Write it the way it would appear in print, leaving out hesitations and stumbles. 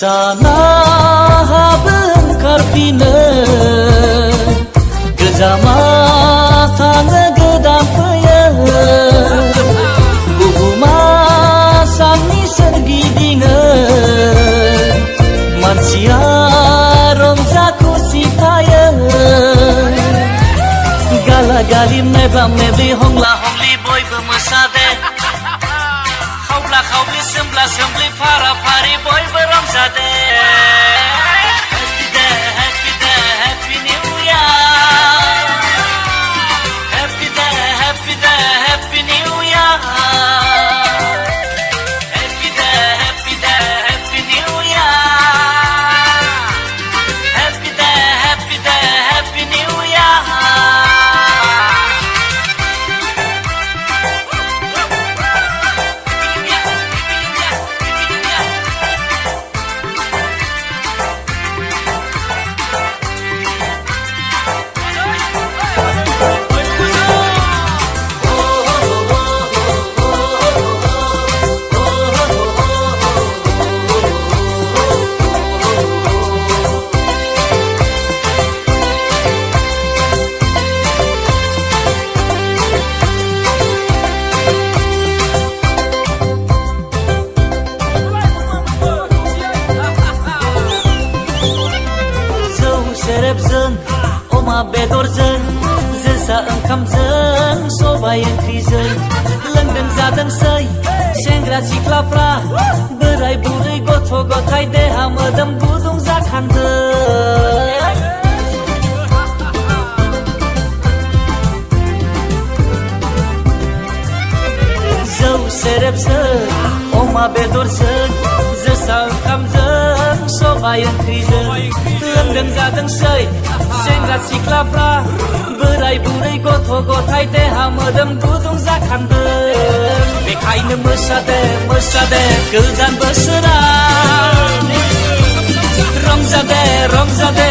Sana ओंखारफिनो gossamer थाङो गोदान फैयो बुहुमा साननि सोरगिदिङो मानसिया रंजा खुसि थायो गाला गालि मेबा मेबि हंला हंलि बयबो मोसादे खावब्ला खावब्लि सोमब्ला सोमब्लि फारा फारि बयबो रंजादे सेरेबजों अमा बेदरजों जोसा ओंखामजों सबाय ओंख्रिजों लोंदों जादोंसै सेंग्रा सिख्लाफ्रा बोराय बुरै गथ' गथाय देहा मोदोम गुदुं जाखांदों जौ सेरेबजों अमा बेदरजों जोसा ओंखामजों सबाय ओंख्रिजों लोंदों जादोंसै सेंग्रा सिख्लाफ्रा बोराय बुरै गथ' गथाय देहा मोदोम गुदुं जाखांदों बेखायनो मोसादे मोसादे गोदान बोसोराव रंजादे रंजादे